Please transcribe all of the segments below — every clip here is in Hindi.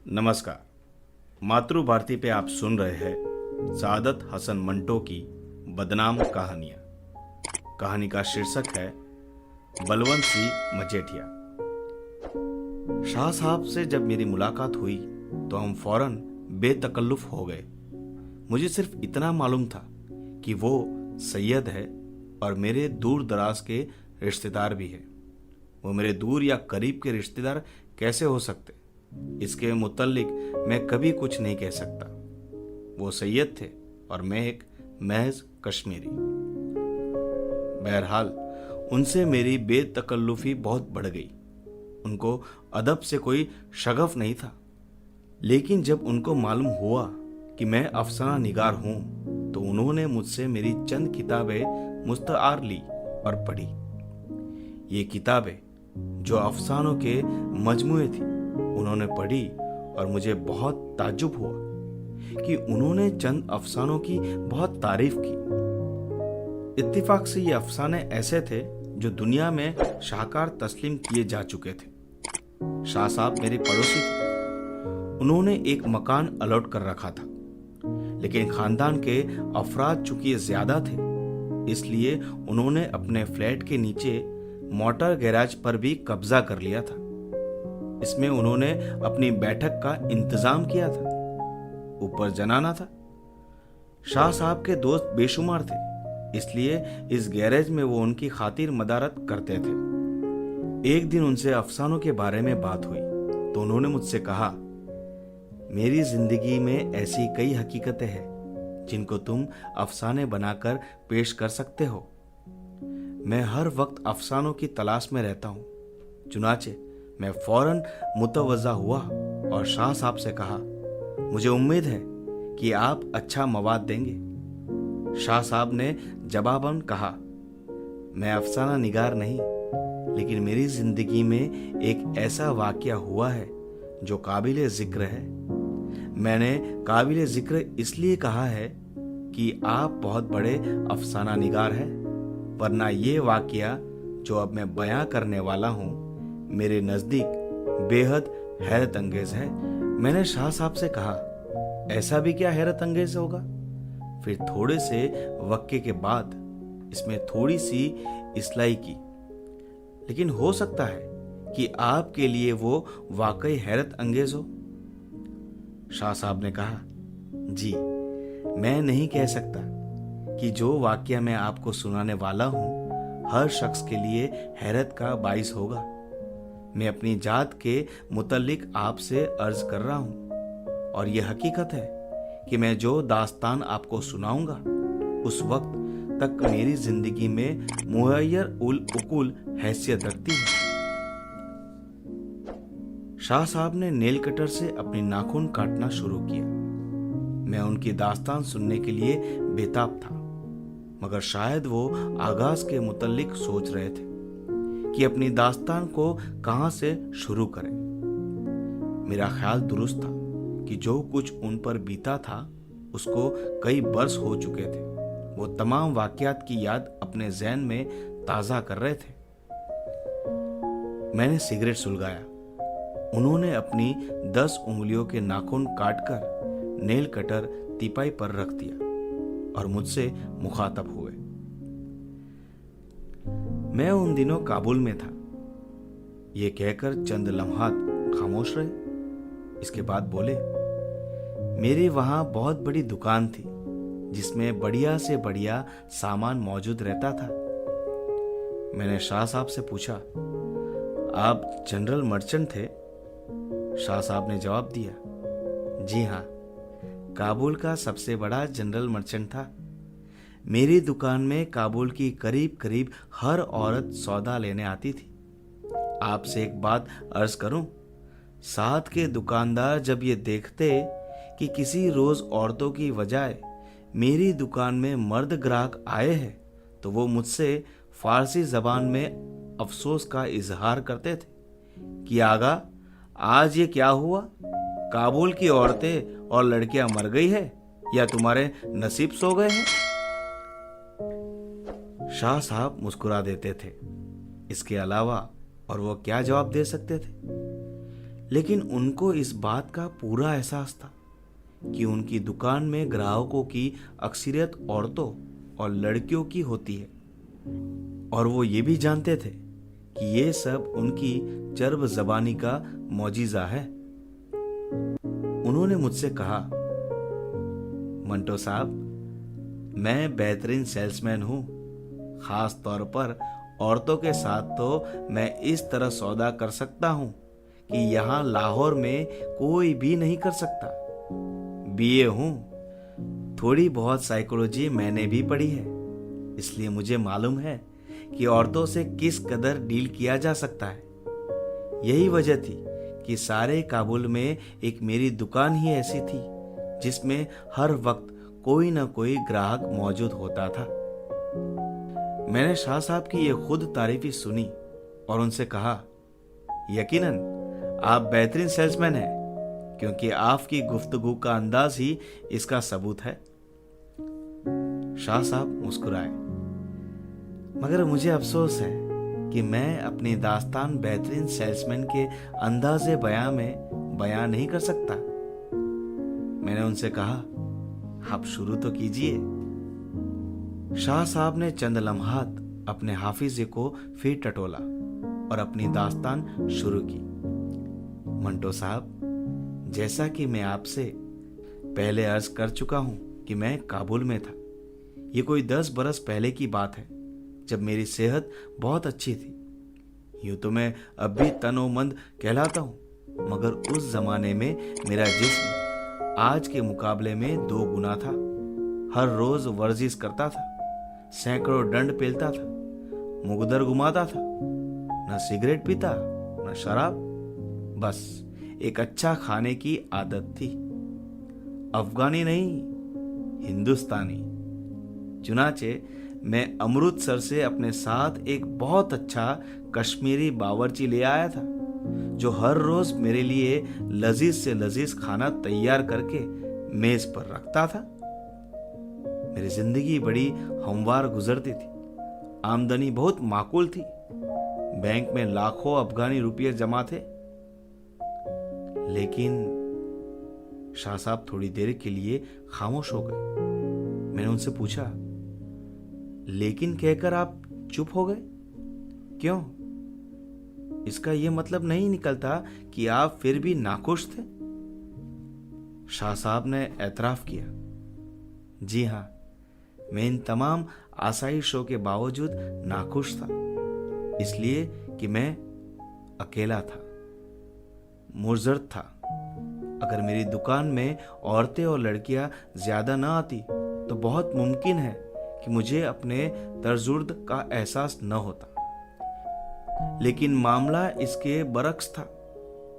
नमस्कार। मातृ भारती पे आप सुन रहे हैं सादत हसन मंटो की बदनाम कहानियां। कहानी का शीर्षक है बलवंत सिंह मजेठिया। शाह साहब से जब मेरी मुलाकात हुई तो हम फौरन बेतकल्लुफ हो गए। मुझे सिर्फ इतना मालूम था कि वो सैयद है और मेरे दूर दराज के रिश्तेदार भी है। वो मेरे दूर या करीब के रिश्तेदार कैसे हो सकते, इसके मुतल्लिक मैं कभी कुछ नहीं कह सकता। वो सैयद थे और मैं एक महज कश्मीरी। बहरहाल उनसे मेरी बेतकल्लुफी बहुत बढ़ गई। उनको अदब से कोई शगफ नहीं था, लेकिन जब उनको मालूम हुआ कि मैं अफसाना निगार हूं तो उन्होंने मुझसे मेरी चंद किताबें मुस्तआर ली और पढ़ी। ये किताबें जो अफसानों के मजमुए थी उन्होंने पढ़ी और मुझे बहुत ताज्जुब हुआ कि उन्होंने चंद अफसानों की बहुत तारीफ की। इत्तेफाक से ये अफसाने ऐसे थे जो दुनिया में शाहकार तस्लीम किए जा चुके थे। शाह साहब मेरे पड़ोसी थे। उन्होंने एक मकान अलॉट कर रखा था, लेकिन खानदान के अफराद चूंकि ज्यादा थे इसलिए उन्होंने अपने फ्लैट के नीचे मोटर गैराज पर भी कब्जा कर लिया था। इसमें उन्होंने अपनी बैठक का इंतजाम किया था। ऊपर जनाना था। शाह साहब के दोस्त बेशुमार थे, इसलिए इस गैरेज में वो उनकी खातिर मदारत करते थे। एक दिन उनसे अफसानों के बारे में बात हुई तो उन्होंने मुझसे कहा, मेरी जिंदगी में ऐसी कई हकीकतें हैं जिनको तुम अफसाने बनाकर पेश कर सकते हो। मैं हर वक्त अफसानों की तलाश में रहता हूं। चुनाचे मैं फौरन मुतवज्जा हुआ और शाह साहब से कहा, मुझे उम्मीद है कि आप अच्छा मवाद देंगे। शाह साहब ने जवाबन कहा, मैं अफसाना निगार नहीं, लेकिन मेरी जिंदगी में एक ऐसा वाकया हुआ है जो काबिले जिक्र है। मैंने काबिले जिक्र इसलिए कहा है कि आप बहुत बड़े अफसाना निगार हैं, वरना ये वाकया जो अब मैं बयां करने वाला हूं मेरे नजदीक बेहद हैरत अंगेज है। मैंने शाह साहब से कहा, ऐसा भी क्या हैरत अंगेज होगा? फिर थोड़े से वक्के के बाद इसमें थोड़ी सी इस्लाई की, लेकिन हो सकता है कि आपके लिए वो वाकई हैरत अंगेज हो। शाह साहब ने कहा, जी, मैं नहीं कह सकता कि जो वाकया मैं आपको सुनाने वाला हूं हर शख्स के लिए हैरत का बाइस होगा। मैं अपनी जात के मुतल्लिक आपसे अर्ज कर रहा हूं और यह हकीकत है कि मैं जो दास्तान आपको सुनाऊंगा उस वक्त तक मेरी जिंदगी में मुहैयर उल उकुल हैसियत रखती है। शाह साहब ने नेल कटर से अपनी नाखून काटना शुरू किया। मैं उनकी दास्तान सुनने के लिए बेताब था, मगर शायद वो आगाज के मुतल्लिक सोच रहे थे कि अपनी दास्तान को कहां से शुरू करें। मेरा ख्याल दुरुस्त था कि जो कुछ उन पर बीता था उसको कई बरस हो चुके थे। वो तमाम वाकयात की याद अपने ज़हन में ताज़ा कर रहे थे। मैंने सिगरेट सुलगाया। उन्होंने अपनी 10 उंगलियों के नाखून काटकर नेल कटर तिपाई पर रख दिया और मुझसे मुखातब हुए। मैं उन दिनों काबुल में था। ये कहकर चंद लम्हात खामोश रहे। इसके बाद बोले, मेरी वहां बहुत बड़ी दुकान थी जिसमें बढ़िया से बढ़िया सामान मौजूद रहता था। मैंने शाह साहब से पूछा, आप जनरल मर्चेंट थे? शाह साहब ने जवाब दिया, जी हाँ, काबुल का सबसे बड़ा जनरल मर्चेंट था। मेरी दुकान में काबुल की करीब करीब हर औरत सौदा लेने आती थी। आपसे एक बात अर्ज करूं, साथ के दुकानदार जब ये देखते कि किसी रोज औरतों की बजाय मेरी दुकान में मर्द ग्राहक आए हैं तो वो मुझसे फारसी जबान में अफसोस का इजहार करते थे कि आगा, आज ये क्या हुआ? काबुल की औरतें और लड़कियां मर गई है या तुम्हारे नसीब सो गए हैं? शाह साहब मुस्कुरा देते थे। इसके अलावा और वो क्या जवाब दे सकते थे? लेकिन उनको इस बात का पूरा एहसास था कि उनकी दुकान में ग्राहकों की अक्सरियत औरतों और लड़कियों की होती है, और वो ये भी जानते थे कि ये सब उनकी चर्ब जबानी का मौजिज़ा है। उन्होंने मुझसे कहा, मंटो साहब, मैं बेहतरीन सेल्समैन हूं। खास तौर पर औरतों के साथ तो मैं इस तरह सौदा कर सकता हूं कि यहां लाहौर में कोई भी नहीं कर सकता। बीए हूं, थोड़ी बहुत साइकोलॉजी मैंने भी पढ़ी है, इसलिए मुझे मालूम है कि औरतों से किस कदर डील किया जा सकता है। यही वजह थी कि सारे काबुल में एक मेरी दुकान ही ऐसी थी जिसमें हर वक्त कोई ना कोई ग्राहक मौजूद होता था। मैंने शाह साहब की ये खुद तारीफी सुनी और उनसे कहा, यकीनन आप बेहतरीन सेल्समैन हैं, क्योंकि आपकी गुफ्तगू का अंदाज ही इसका सबूत है। शाह साहब मुस्कुराए, मगर मुझे अफसोस है कि मैं अपनी दास्तान बेहतरीन सेल्समैन के अंदाज़े बयां में बयां नहीं कर सकता। मैंने उनसे कहा, आप शुरू तो कीजिए। शाह साहब ने चंद लम्हात अपने हाफिजे को फिर टटोला और अपनी दास्तान शुरू की। मंटो साहब, जैसा कि मैं आपसे पहले अर्ज कर चुका हूं कि मैं काबुल में था। ये कोई 10 बरस पहले की बात है, जब मेरी सेहत बहुत अच्छी थी। यूं तो मैं अब भी तनोमंद कहलाता हूं, मगर उस जमाने में मेरा जिस्म आज के मुकाबले में 2 गुना था। हर रोज वर्जिश करता था, सैकड़ों डंड पेलता था, मुगदर घुमाता था, न सिगरेट पीता न शराब, बस एक अच्छा खाने की आदत थी। अफगानी नहीं, हिंदुस्तानी। चुनाचे मैं अमृतसर से अपने साथ एक बहुत अच्छा कश्मीरी बावर्ची ले आया था, जो हर रोज मेरे लिए लजीज से लजीज खाना तैयार करके मेज पर रखता था। मेरी जिंदगी बड़ी हमवार गुजरती थी। आमदनी बहुत माकूल थी। बैंक में लाखों अफगानी रुपये जमा थे। लेकिन शाह साहब थोड़ी देर के लिए खामोश हो गए। मैंने उनसे पूछा, लेकिन कहकर आप चुप हो गए क्यों? इसका यह मतलब नहीं निकलता कि आप फिर भी नाखुश थे? शाह साहब ने एतराफ किया, जी हां, मैं इन तमाम आसाइशों के बावजूद नाखुश था, इसलिए कि मैं अकेला था, मुर्जत था। अगर मेरी दुकान में औरतें और लड़कियां ज्यादा ना आती तो बहुत मुमकिन है कि मुझे अपने तर्जुर्द का एहसास न होता। लेकिन मामला इसके बरक्स था।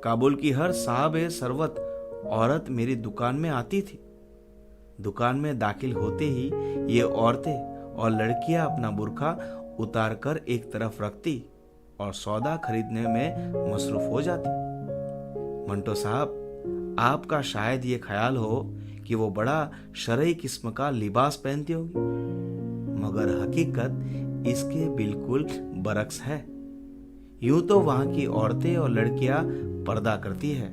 काबुल की हर साहब सरवत औरत मेरी दुकान में आती थी। दुकान में दाखिल होते ही ये औरतें और लड़कियां अपना बुर्का उतारकर एक तरफ रखती और सौदा खरीदने में मसरूफ हो जाती। मंटो साहब, आपका शायद ये ख्याल हो कि वो बड़ा शरई किस्म का लिबास पहनती होगी, मगर हकीकत इसके बिल्कुल बरक्स है। यूं तो वहां की औरतें और लड़कियां पर्दा करती है,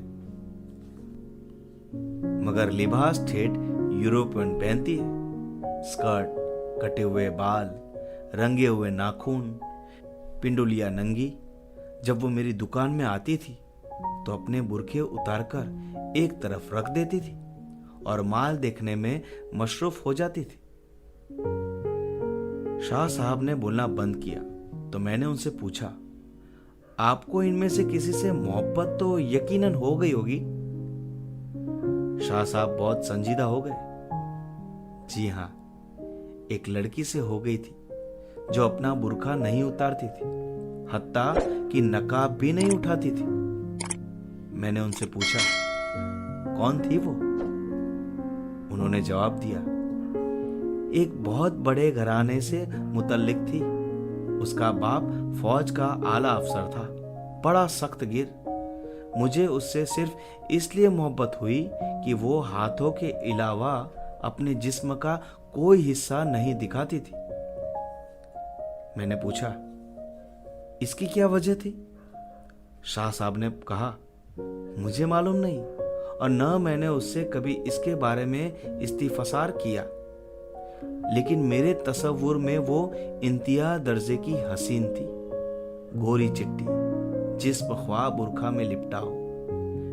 मगर लिबास ठेठ यूरोपियन पहनती है। स्कर्ट, कटे हुए बाल, रंगे हुए नाखून, पिंडुलिया नंगी। जब वो मेरी दुकान में आती थी तो अपने बुरखे उतारकर एक तरफ रख देती थी और माल देखने में मशरूफ हो जाती थी। शाह साहब ने बोलना बंद किया तो मैंने उनसे पूछा, आपको इनमें से किसी से मोहब्बत तो यकीनन हो गई होगी? शाह साहब बहुत संजीदा हो गए। जी हां, एक लड़की से हो गई थी जो अपना बुर्का नहीं उतारती थी, हत्ता कि नकाब भी नहीं उठाती थी। मैंने उनसे पूछा, कौन थी वो? उन्होंने जवाब दिया, एक बहुत बड़े घराने से मुतल्लिक थी। उसका बाप फौज का आला अफसर था, बड़ा सख्त गिर। मुझे उससे सिर्फ इसलिए मोहब्बत हुई कि वो हाथों के अलावा अपने जिस्म का कोई हिस्सा नहीं दिखाती थी। मैंने पूछा, इसकी क्या वजह थी? शाह साहब ने कहा, मुझे मालूम नहीं, और न मैंने उससे कभी इसके बारे में इस्तिफसार किया, लेकिन मेरे तसव्वुर में वो इंतहा दर्जे की हसीन थी, गोरी चिट्टी, जिस्म ख्वाब बुरखा में लिपटा हो,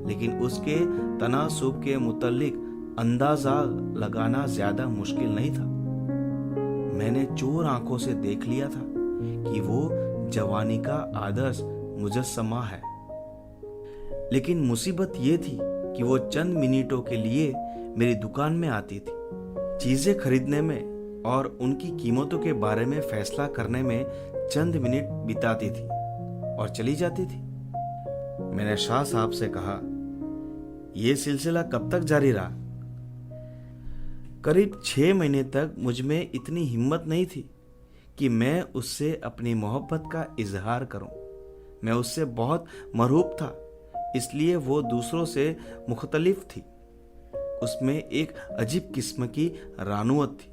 लेकिन उसके तनासुब के मुतल्लिक अंदाजा लगाना ज्यादा मुश्किल नहीं था। मैंने चोर आंखों से देख लिया था कि वो जवानी का आदर्श मुजस्समा है, लेकिन मुसीबत ये थी कि वो चंद मिनटों के लिए मेरी दुकान में आती थी, चीजें खरीदने में और उनकी कीमतों के बारे में फैसला करने में चंद मिनट बिताती थी और चली जाती थी। मैंने शाह साहब से कहा, यह सिलसिला कब तक जारी रहा? करीब 6 महीने तक मुझ में इतनी हिम्मत नहीं थी कि मैं उससे अपनी मोहब्बत का इजहार करूं। मैं उससे बहुत मरहूब था, इसलिए वो दूसरों से मुख्तलिफ थी। उसमें एक अजीब किस्म की रानुअत थी।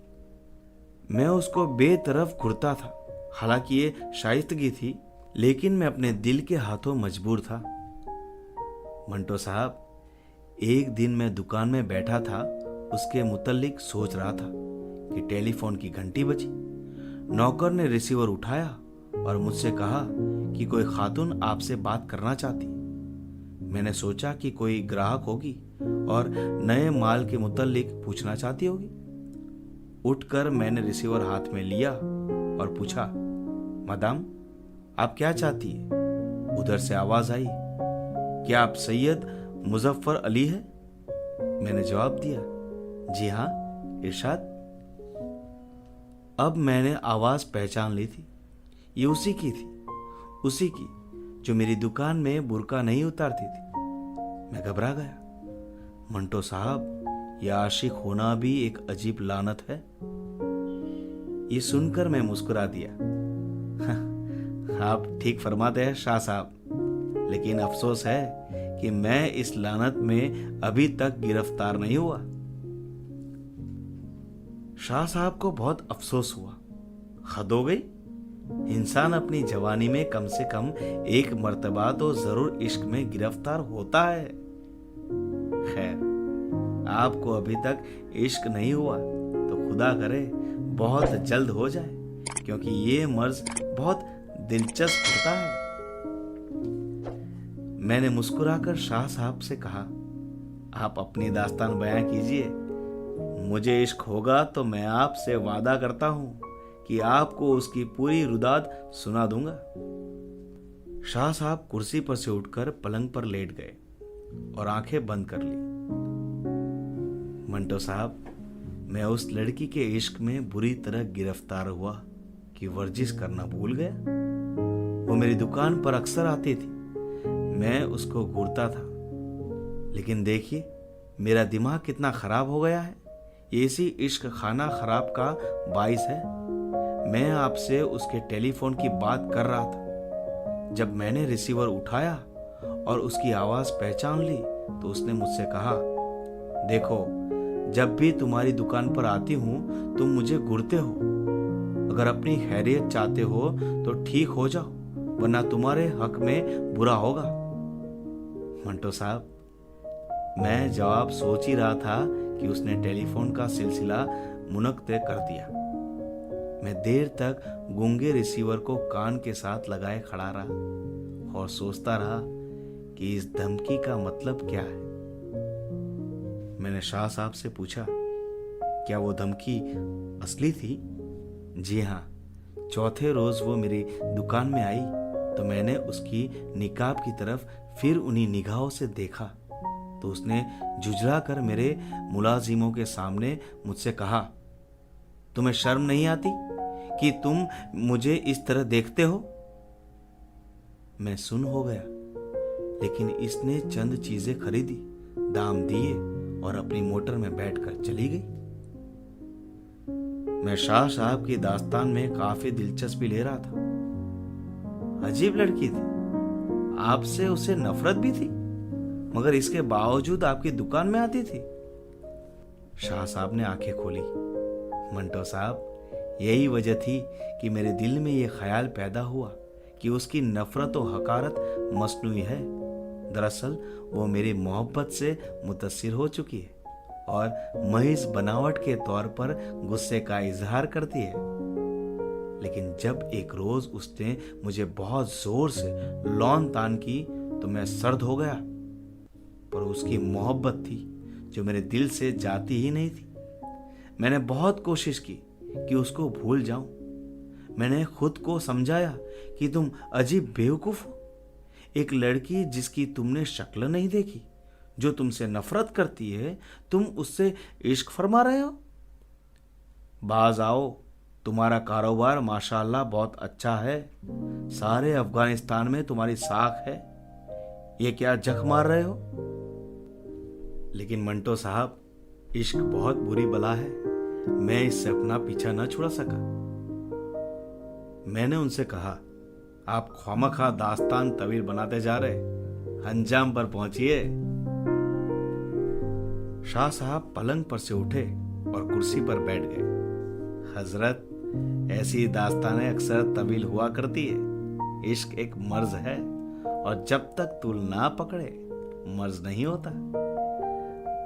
मैं उसको बेतरफ घुरता था, हालांकि ये शाइस्तगी थी, लेकिन मैं अपने दिल के हाथों मजबूर था। मंटो साहब, एक दिन मैं दुकान में बैठा था, उसके मुतल्लिक सोच रहा था कि टेलीफोन की घंटी बजी। नौकर ने रिसीवर उठाया और मुझसे कहा कि कोई खातून आपसे बात करना चाहती। मैंने सोचा कि कोई ग्राहक होगी और नए माल के मुतल्लिक पूछना चाहती होगी। उठकर मैंने रिसीवर हाथ में लिया और पूछा, मदाम, आप क्या चाहती है? उधर से आवाज आई, क्या आप सैयद मुजफ्फर अली है? मैंने जवाब दिया, जी हाँ, इरशाद। अब मैंने आवाज पहचान ली थी। ये उसी की थी, उसी की जो मेरी दुकान में बुर्का नहीं उतारती थी। मैं घबरा गया। मंटो साहब, यह आशिक होना भी एक अजीब लानत है। ये सुनकर मैं मुस्कुरा दिया। आप ठीक फरमाते हैं शाह साहब, लेकिन अफसोस है कि मैं इस लानत में अभी तक गिरफ्तार नहीं हुआ। शाह साहब को बहुत अफसोस हुआ। हद हो गई। इंसान अपनी जवानी में कम से कम एक मर्तबा तो जरूर इश्क में गिरफ्तार होता है। खैर, आपको अभी तक इश्क नहीं हुआ तो खुदा करे बहुत जल्द हो जाए, क्योंकि ये मर्ज बहुत दिलचस्प होता है। मैंने मुस्कुराकर शाह साहब से कहा, आप अपनी दास्तान बयां कीजिए। मुझे इश्क होगा तो मैं आपसे वादा करता हूं कि आपको उसकी पूरी रुदाद सुना दूंगा। शाह साहब कुर्सी पर से उठकर पलंग पर लेट गए और आंखें बंद कर ली। मंटो साहब, मैं उस लड़की के इश्क में बुरी तरह गिरफ्तार हुआ कि वर्जिश करना भूल गया। वो मेरी दुकान पर अक्सर आती थी, मैं उसको घूरता था, लेकिन देखिए मेरा दिमाग कितना खराब हो गया है। ये इसी इश्क खाना खराब का बाइस है। मैं आपसे उसके टेलीफोन की बात कर रहा था। जब मैंने रिसीवर उठाया और उसकी आवाज पहचान ली तो उसने मुझसे कहा, देखो, जब भी तुम्हारी दुकान पर आती हूं तुम मुझे घूरते हो। अगर अपनी खैरियत चाहते हो तो ठीक हो जाओ, वरना तुम्हारे हक में बुरा होगा। मंटो साहब, मैं जवाब सोच ही रहा था कि उसने टेलीफोन का सिलसिला मुनक्ते कर दिया। मैं देर तक गूंगे रिसीवर को कान के साथ लगाए खड़ा रहा और सोचता रहा कि इस धमकी का मतलब क्या है। मैंने शाह साहब से पूछा, क्या वो धमकी असली थी? जी हाँ। चौथे रोज वो मेरी दुकान में आई तो मैंने उसकी निकाब की तरफ फिर उन्हीं निगाहों से देखा तो उसने झुझला कर मेरे मुलाजिमों के सामने मुझसे कहा, तुम्हें शर्म नहीं आती कि तुम मुझे इस तरह देखते हो? मैं सुन हो गया, लेकिन इसने चंद चीजें खरीदी, दाम दिए और अपनी मोटर में बैठकर चली गई। मैं शाह साहब की दास्तान में काफी दिलचस्पी ले रहा था। अजीब लड़की थी, आपसे उसे नफरत भी थी, मगर इसके बावजूद आपकी दुकान में आती थी। शाह साहब ने आंखें खोली। मंटो साहब, यही वजह थी कि मेरे दिल में यह ख्याल पैदा हुआ कि उसकी नफरत और हकारत मसनूई है। दरअसल वो मेरी मोहब्बत से मुतासिर हो चुकी है और महज बनावट के तौर पर गुस्से का इजहार करती है। लेकिन जब एक रोज उसने मुझे बहुत जोर से लौन तान की तो मैं सर्द हो गया। पर उसकी मोहब्बत थी जो मेरे दिल से जाती ही नहीं थी। मैंने बहुत कोशिश की कि उसको भूल जाऊं। मैंने खुद को समझाया कि तुम अजीब बेवकूफ हो। एक लड़की जिसकी तुमने शक्ल नहीं देखी, जो तुमसे नफरत करती है, तुम उससे इश्क फरमा रहे हो। बाज आओ, तुम्हारा कारोबार माशाअल्लाह बहुत अच्छा है। सारे अफगानिस्तान में तुम्हारी साख है। ये क्या जख मार रहे हो? लेकिन मंटो साहब, इश्क बहुत बुरी बला है। मैं इससे अपना पीछा न छुड़ा सका। मैंने उनसे कहा, आप ख्वामखा दास्तान तवील बनाते जा रहे, अंजाम पर पहुंचिए। शाह साहब पलंग पर से उठे और कुर्सी पर बैठ गए। हजरत, ऐसी दास्तानें अक्सर तवील हुआ करती है। इश्क एक मर्ज है और जब तक तूल ना पकड़े मर्ज नहीं होता।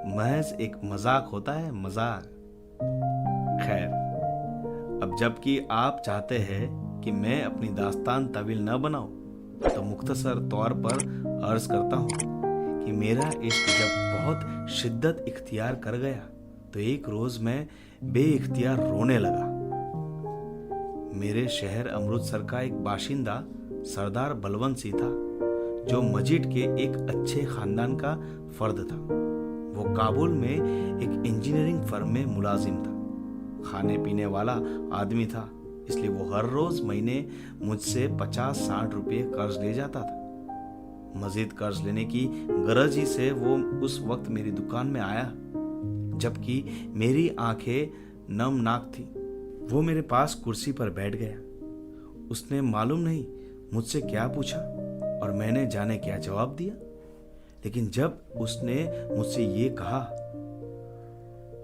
महज एक मजाक होता है, मजाक। खैर, अब जबकि आप चाहते हैं कि मैं अपनी दास्तान तवील न बनाऊं, तो मुख्तसर तौर पर अर्ज करता हूं कि मेरा इश्क जब बहुत शिद्दत इख्तियार कर गया तो एक रोज मैं बेइख्तियार रोने लगा। मेरे शहर अमृतसर का एक बाशिंदा सरदार बलवंत सिंह था, जो मजीद के एक अच्छे खानदान का फर्द था। वो काबुल में एक इंजीनियरिंग फर्म में मुलाजिम था। खाने पीने वाला आदमी था, इसलिए वो हर रोज महीने मुझसे 50-60 रुपये कर्ज ले जाता था। मजीद कर्ज लेने की गरज ही से वो उस वक्त मेरी दुकान में आया, जबकि मेरी आंखें नमनाक थी। वो मेरे पास कुर्सी पर बैठ गया। उसने मालूम नहीं मुझसे क्या पूछा और मैंने जाने क्या जवाब दिया। लेकिन जब उसने मुझसे ये कहा,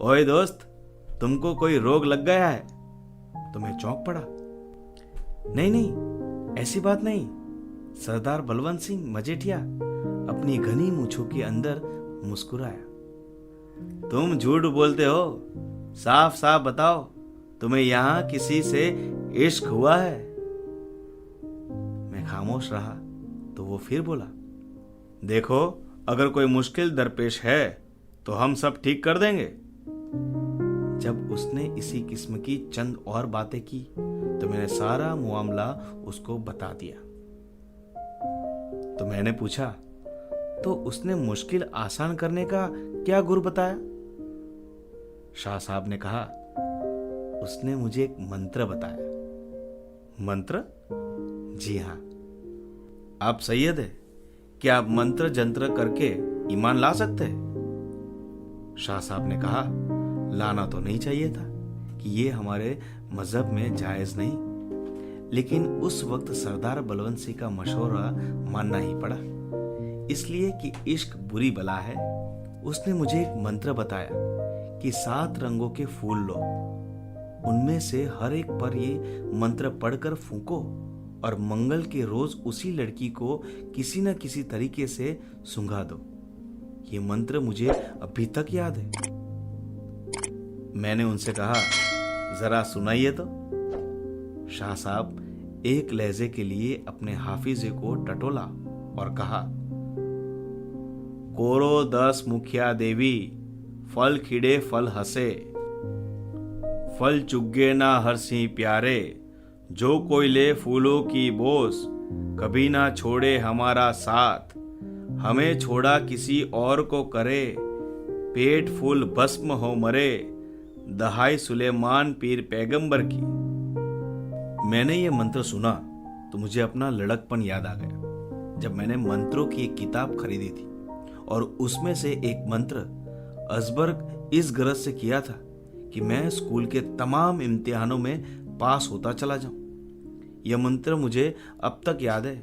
ओए दोस्त, तुमको कोई रोग लग गया है, तो मैं चौंक पड़ा। नहीं नहीं, ऐसी बात नहीं। सरदार बलवंत सिंह मजेठिया अपनी घनी मूंछों के अंदर मुस्कुराया। तुम झूठ बोलते हो, साफ साफ बताओ, तुम्हें यहां किसी से इश्क हुआ है? मैं खामोश रहा तो वो फिर बोला, देखो, अगर कोई मुश्किल दरपेश है तो हम सब ठीक कर देंगे। जब उसने इसी किस्म की चंद और बातें की तो मैंने सारा मामला उसको बता दिया। तो मैंने पूछा, तो उसने मुश्किल आसान करने का क्या गुर बताया? शाह साहब ने कहा, उसने मुझे एक मंत्र बताया। मंत्र? जी हाँ। आप सैयद है, क्या आप मंत्र जंत्र करके ईमान ला सकते हैं? शाह साहब ने कहा, लाना तो नहीं चाहिए था कि ये हमारे मजहब में जायज नहीं, लेकिन उस वक्त सरदार बलवंत सिंह का मशवरा मानना ही पड़ा, इसलिए कि इश्क बुरी बला है। उसने मुझे एक मंत्र बताया कि 7 रंगों के फूल लो, उनमें से हर एक पर ये मंत्र पढ़कर फूंको और मंगल के रोज उसी लड़की को किसी न किसी तरीके से सूंघा दो। ये मंत्र मुझे अभी तक याद है। मैंने उनसे कहा, जरा सुनाइए तो। शाह साहब एक लहजे के लिए अपने हाफिजे को टटोला और कहा, कोरो 10 मुखिया देवी, फल खिड़े फल हंसे, फल चुग्गे ना हरसी प्यारे, जो कोई ले फूलों की बोस, कभी ना छोड़े हमारा साथ, हमें छोड़ा किसी और को करे, पेट फूल भस्म हो मरे, दहाई सुलेमान पीर पैगंबर की। मैंने ये मंत्र सुना तो मुझे अपना लड़कपन याद आ गया, जब मैंने मंत्रों की एक किताब खरीदी थी और उसमें से एक मंत्र अजबर इस गरज से किया था कि मैं स्कूल के तमाम इम्तिहानों में पास होता चला जाऊं। यह मंत्र मुझे अब तक याद है।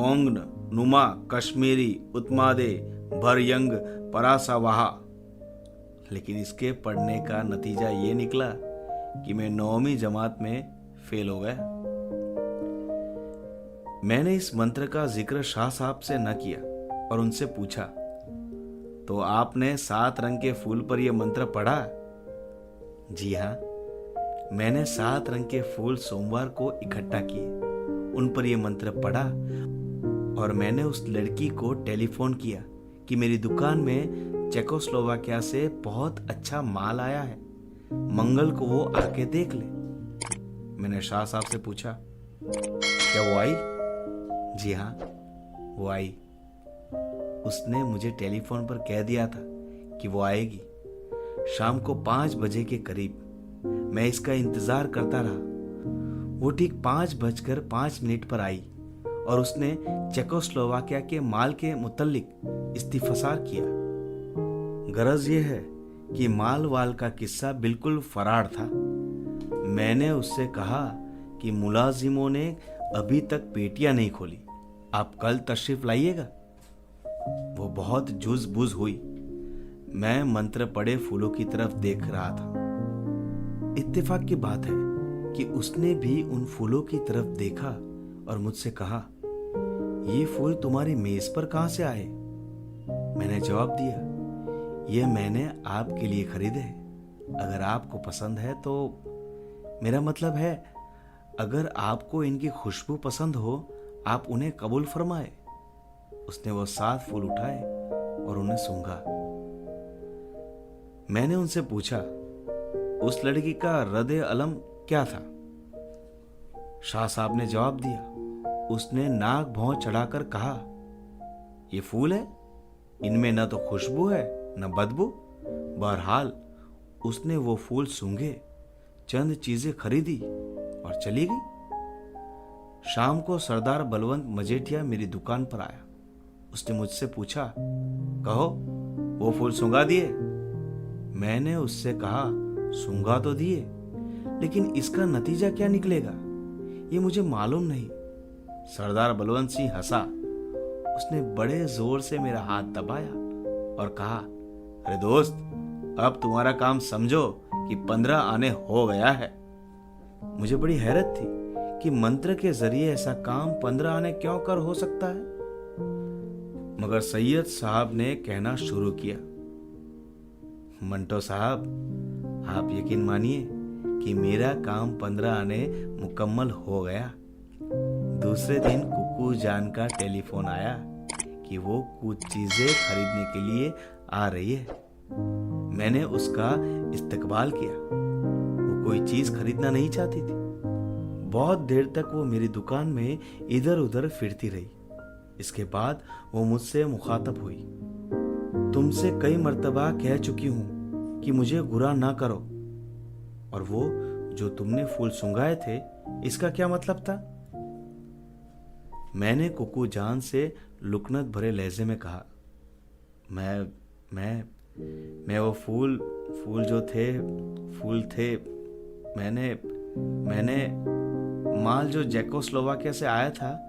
ओंग नुमा कश्मीरी उत्मादे भरयंग परासावाहा। लेकिन इसके पढ़ने का नतीजा ये निकला कि मैं 9वीं जमात में फेल हो गया। मैंने इस मंत्र का जिक्र शाह साहब से न किया और उनसे पूछा, तो आपने 7 रंग के फूल पर यह मंत्र पढ़ा? जी हाँ, मैंने 7 रंग के फूल सोमवार को इकट्ठा किए, उन पर यह मंत्र पढ़ा और मैंने उस लड़की को टेलीफोन किया कि मेरी दुकान में चेकोस्लोवाकिया से बहुत अच्छा माल आया है, मंगल को वो आके देख ले। मैंने शाह साहब से पूछा, क्या वो आई? जी हाँ, वो आई। उसने मुझे टेलीफोन पर कह दिया था कि वो आएगी शाम को 5 बजे के करीब। मैं इसका इंतजार करता रहा। वो ठीक 5:05 पर आई और उसने चेकोस्लोवाकिया के माल के मुतल्लिक इस्तिफसार किया। गरज ये है कि माल वाल का किस्सा बिल्कुल फरार था। मैंने उससे कहा कि मुलाजिमों ने अभी तक पेटियां नहीं खोली, आप कल तशरीफ लाइएगा। वो बहुत जुज़-बुज़ हुई। मैं मंत्र पड़े फूलों की तरफ देख रहा था। इत्तेफाक की बात है कि उसने भी उन फूलों की तरफ देखा और मुझसे कहा, ये फूल तुम्हारी मेज पर कहां से आए? मैंने जवाब दिया, ये मैंने आपके लिए खरीदे हैं। अगर आपको पसंद है तो, मेरा मतलब है अगर आपको इनकी खुशबू पसंद हो, आप उन्हें कबूल फरमाए। उसने वो 7 फूल उठाए और उन्हें सूंघा। मैंने उनसे पूछा, उस लड़की का रद्द अलम क्या था? शाह साहब ने जवाब दिया, उसने नाक भौं चढ़ाकर कहा, ये फूल है, इनमें न तो खुशबू है न बदबू। बहरहाल उसने वो फूल सूंघे, चंद चीजें खरीदी और चली गई। शाम को सरदार बलवंत मजेठिया मेरी दुकान पर आया। उसने मुझसे पूछा, कहो वो फूल सूंघा दिए? मैंने उससे कहा, सूंघा तो दिए, लेकिन इसका नतीजा क्या निकलेगा ये मुझे मालूम नहीं। सरदार बलवंत सिंह हंसा। उसने बड़े जोर से मेरा हाथ दबाया और कहा, अरे दोस्त, अब तुम्हारा काम समझो कि 15 आने हो गया है। मुझे बड़ी हैरत थी कि मंत्र के जरिए ऐसा काम 15 आने क्यों कर हो सकता है। मगर सैयद साहब ने कहना शुरू किया, मंटो साहब, आप यकीन मानिए कि मेरा काम 15 आने मुकम्मल हो गया। दूसरे दिन कुकू जान का टेलीफोन आया कि वो कुछ चीजें खरीदने के लिए आ रही है। मैंने उसका इस्तकबाल किया। वो कोई चीज खरीदना नहीं चाहती थी। बहुत देर तक वो मेरी दुकान में इधर उधर फिरती रही। इसके बाद वो मुझसे मुखातब हुई, तुमसे कई मर्तबा कह चुकी हूं कि मुझे बुरा ना करो। और वो जो तुमने फूल सूंघाए थे, इसका क्या मतलब था? मैंने कुकू जान से लुकनत भरे लहजे में कहा, मैं वो फूल जो थे, मैंने माल जो चेकोस्लोवाकिया से आया था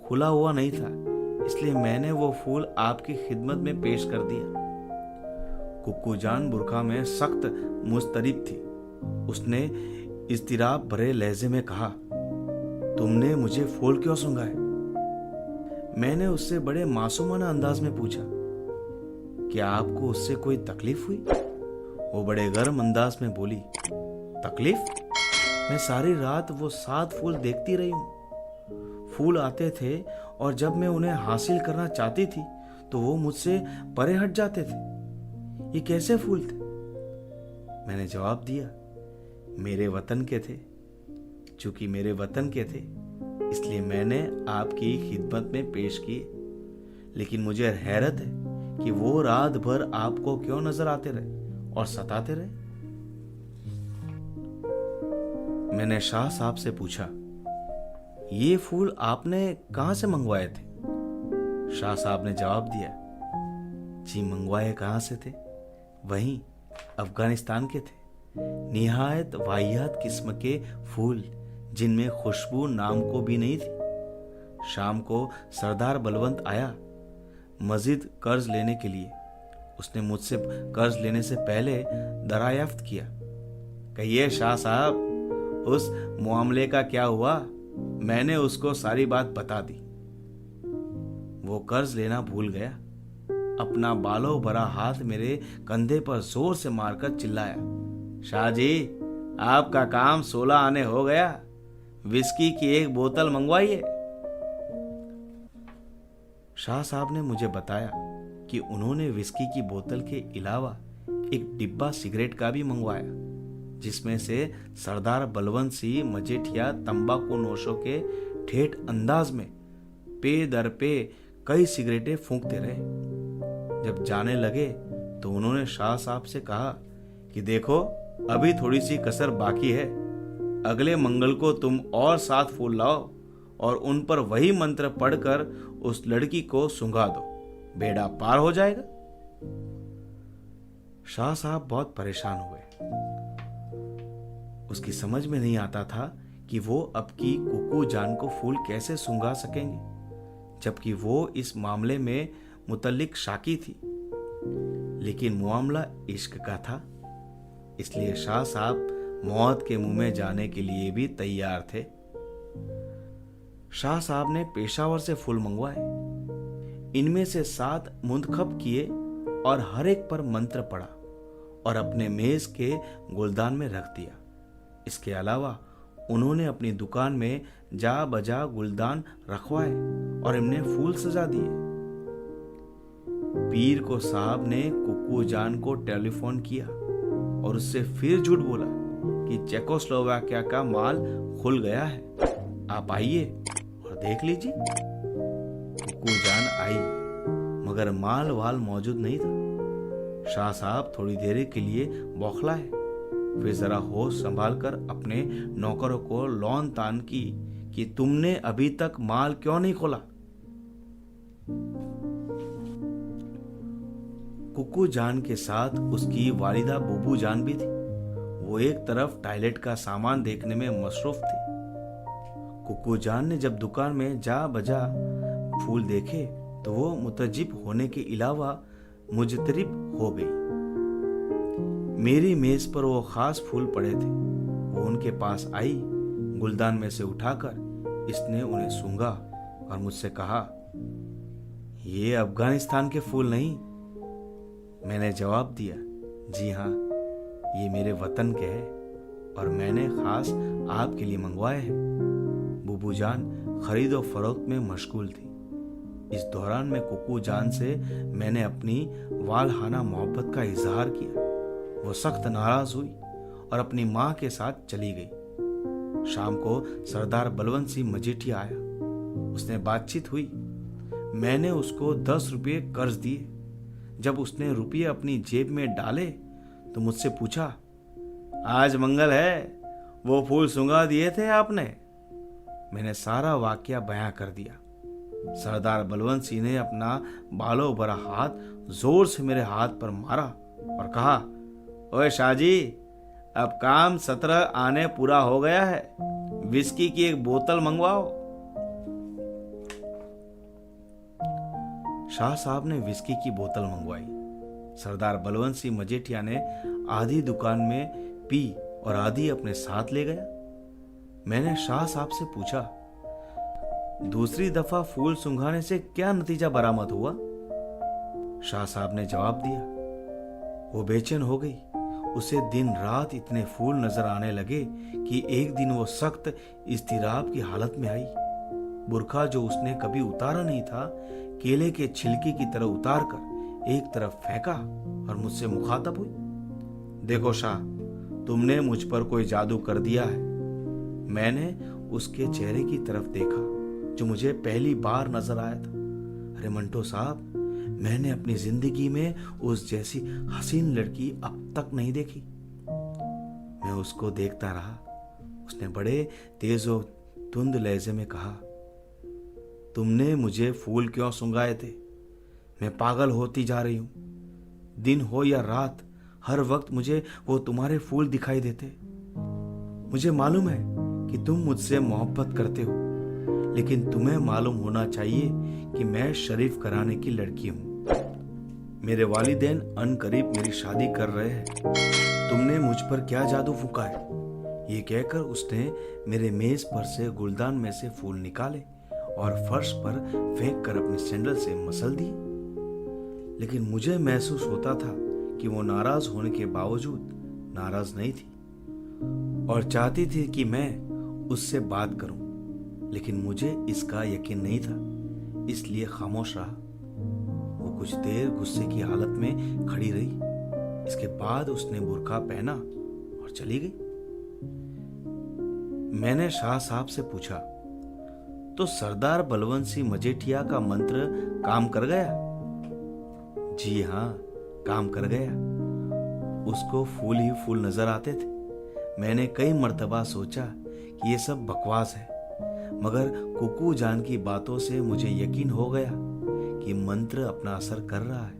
खुला हुआ नहीं था, इसलिए मैंने वो फूल आपकी खिदमत में पेश कर दिया। कुक्कू जान बुरखा में सख्त मुस्तरिब थी। उसने इस्तिराब भरे लहजे में कहा, तुमने मुझे फूल क्यों सूंघाए? मैंने उससे बड़े मासूमाना अंदाज में पूछा, क्या आपको उससे कोई तकलीफ हुई? वो बड़े गर्म अंदाज में बोली, तकलीफ? मैं सारी रात वो 7 फूल देखती रही हूं। फूल आते थे और जब मैं उन्हें हासिल करना चाहती थी तो वो मुझसे परे हट जाते थे। ये कैसे फूल थे? मैंने जवाब दिया, मेरे वतन के थे। चूंकि मेरे वतन के थे इसलिए मैंने आपकी खिदमत में पेश किए। लेकिन मुझे हैरत है कि वो रात भर आपको क्यों नजर आते रहे और सताते रहे। मैंने शाह साहब से पूछा, ये फूल आपने कहां से मंगवाए थे? शाह साहब ने जवाब दिया, जी मंगवाए कहां से थे? वहीं अफगानिस्तान के थे। निहायत वाहियात किस्म के फूल जिनमें खुशबू नाम को भी नहीं थी। शाम को सरदार बलवंत आया मजीद कर्ज लेने के लिए। उसने मुझसे कर्ज लेने से पहले दरायाफ्त किया, कहिए शाह साहब, उस मामले का क्या हुआ? मैंने उसको सारी बात बता दी। वो कर्ज लेना भूल गया। अपना बालों भरा हाथ मेरे कंधे पर जोर से मारकर चिल्लाया, शाह जी, आपका काम 16 आने हो गया। विस्की की एक बोतल मंगवाइए। शाह साहब ने मुझे बताया कि उन्होंने विस्की की बोतल के अलावा एक डिब्बा सिगरेट का भी मंगवाया, जिसमें से सरदार बलवंत सिंह मजेठिया तंबाकू नोशों के ठेठ अंदाज में पे दर पे कई सिगरेटें फूंकते रहे। जब जाने लगे तो उन्होंने शाह साहब से कहा कि देखो, अभी थोड़ी सी कसर बाकी है। अगले मंगल को तुम और 7 फूल लाओ और उन पर वही मंत्र पढ़कर उस लड़की को सुंघा दो, बेड़ा पार हो जाएगा। शाह साहब बहुत परेशान हुए। उसकी समझ में नहीं आता था कि वो अब की कुकू जान को फूल कैसे सुंघा सकेंगे, जबकि वो इस मामले में मुतल्लिक शाकी थी। लेकिन मामला इश्क का था, इसलिए शाह साहब मौत के मुंह में जाने के लिए भी तैयार थे। शाह साहब ने पेशावर से फूल मंगवाए। इनमें से 7 मुंतखब किए और हर एक पर मंत्र पढ़ा और अपने मेज के गुलदान में रख दिया। इसके अलावा उन्होंने अपनी दुकान में जा बजा गुलदान रखवाए और इनमें फूल सजा दिए। पीर को साहब ने कुकू जान को टेलीफोन किया और उससे फिर झूठ बोला कि चेकोस्लोवाकिया का माल खुल गया है, आप आइए और देख लीजिए। कुकू जान आई, मगर माल वाल मौजूद नहीं था। शाह साहब थोड़ी देर के लिए बौखलाए, फिर जरा होश संभालकर अपने नौकरों को लौन तान की कि तुमने अभी तक माल क्यों नहीं खोला। कुकू जान के साथ उसकी वालिदा बुबू जान भी थी। वो एक तरफ टॉयलेट का सामान देखने में मसरूफ थी। कुकू जान ने जब दुकान में जा बजा फूल देखे तो वो मुतजिब होने के अलावा मुजतरिब हो गई। मेरी मेज पर वो खास फूल पड़े थे। वो उनके पास आई, गुलदान में से उठाकर इसने उन्हें सूंघा और मुझसे कहा, ये अफगानिस्तान के फूल नहीं। मैंने जवाब दिया, जी हाँ, ये मेरे वतन के हैं और मैंने खास आपके लिए मंगवाए हैं। बुबू जान खरीद और फरोख्त में मशगूल थी। इस दौरान में कुकू जान से मैंने अपनी वालहाना मोहब्बत का इजहार किया। वो सख्त नाराज हुई और अपनी माँ के साथ चली गई। शाम को सरदार बलवंत सिंह मजीठिया आया। उसने बातचीत हुई। मैंने उसको 10 रुपये कर्ज दिए। जब उसने रुपये अपनी जेब में डाले तो मुझसे पूछा, आज मंगल है, वो फूल सुंघा दिए थे आपने? मैंने सारा वाकया बयां कर दिया। सरदार बलवंत सिंह ने अपना बालों भरा हाथ जोर से मेरे हाथ पर मारा और कहा, ओए शाहजी, अब काम 17 आने पूरा हो गया है, विस्की की एक बोतल मंगवाओ। शाह साहब ने विस्की की बोतल मंगवाई। सरदार बलवंत सिंह मजेठिया ने आधी दुकान में पी और आधी अपने साथ ले गया। मैंने शाह साहब से पूछा, दूसरी दफा फूल सुंघाने से क्या नतीजा बरामद हुआ? शाह साहब ने जवाब दिया, वो बेचैन हो गई। उसे दिन रात इतने फूल नजर आने लगे कि एक दिन वो सख्त इज़्तिराब की हालत में आई। बुरखा जो उसने कभी उतारा नहीं था, केले के छिलके की तरह उतार कर एक तरफ फेंका और मुझसे मुखातब हुई, देखो शाह, तुमने मुझ पर कोई जादू कर दिया है। मैंने उसके चेहरे की तरफ देखा जो मुझे पहली बार नजर आया था। अरे मंटो साहब, मैंने अपनी जिंदगी में उस जैसी हसीन लड़की अब तक नहीं देखी। मैं उसको देखता रहा। उसने बड़े तेज और धुंध लहजे में कहा, तुमने मुझे फूल क्यों सुंघाए थे? मैं पागल होती जा रही हूं। दिन हो या रात, हर वक्त मुझे वो तुम्हारे फूल दिखाई देते। मुझे मालूम है कि तुम मुझसे मोहब्बत करते हो, लेकिन तुम्हें मालूम होना चाहिए कि मैं शरीफ घराने की लड़की हूं। मेरे वालिदैन अनकरीब मेरी शादी कर रहे हैं। तुमने मुझ पर क्या जादू फूंका है? ये कहकर उसने मेरे मेज पर से गुलदान में से फूल निकाले और फर्श पर फेंक कर अपनी सैंडल से मसल दिए। लेकिन मुझे महसूस होता था कि वो नाराज होने के बावजूद नाराज नहीं थी और चाहती थी कि मैं उससे बात करूं, लेकिन मुझे इसका यकीन नहीं था, इसलिए खामोश रहा। वो कुछ देर गुस्से की हालत में खड़ी रही। इसके बाद उसने बुर्का पहना और चली गई। मैंने शाह साहब से पूछा, तो सरदार बलवंत सिंह मजेठिया का मंत्र काम कर गया? जी हाँ, काम कर गया। उसको फूल ही फूल नजर आते थे। मैंने कई मर्तबा सोचा कि ये सब बकवास है, मगर कुकू जान की बातों से मुझे यकीन हो गया कि मंत्र अपना असर कर रहा है।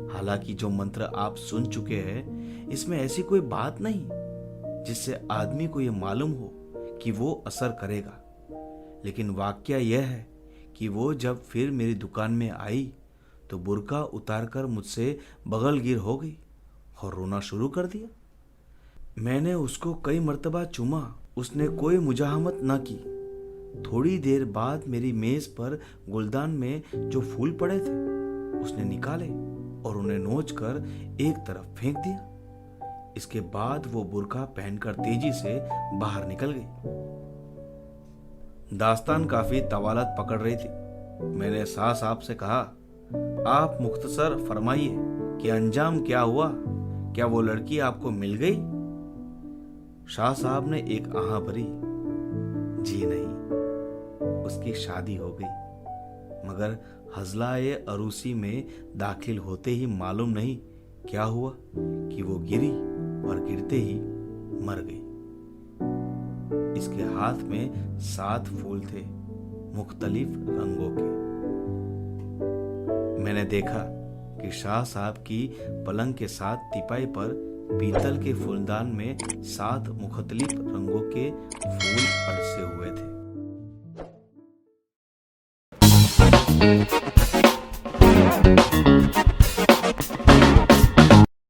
हालांकि जो मंत्र आप सुन चुके हैं, इसमें ऐसी कोई बात नहीं जिससे आदमी को ये मालूम हो कि वो असर करेगा। लेकिन वाकया यह है कि वो जब फिर मेरी दुकान में आई तो बुर्का उतारकर मुझसे बगलगिर हो गई और रोना शुरू कर दिया। मैंने उसको कई मर्तबा चूमा, उसने कोई मुजाहमत न की। थोड़ी देर बाद मेरी मेज पर गुलदान में जो फूल पड़े थे उसने निकाले और उन्हें नोचकर एक तरफ फेंक दिया। इसके बाद वो बुर्का पहनकर तेजी से बाहर निकल गई। दास्तान काफी तवालत पकड़ रही थी। मैंने शाह साहब से कहा, आप मुख्तसर फरमाइए कि अंजाम क्या हुआ? क्या वो लड़की आपको मिल गई? शाह साहब ने एक आह भरी, जी नहीं, उसकी शादी हो गई। मगर हजलाए अरूसी में दाखिल होते ही मालूम नहीं क्या हुआ कि वो गिरी और गिरते ही मर गई। इसके हाथ में 7 फूल थे, मुख्तलिफ रंगों के। मैंने देखा कि शाह साहब की पलंग के साथ तिपाई पर पीतल के फूलदान में 7 मुख्तलिफ रंगों के फूल अरसे हुए थे।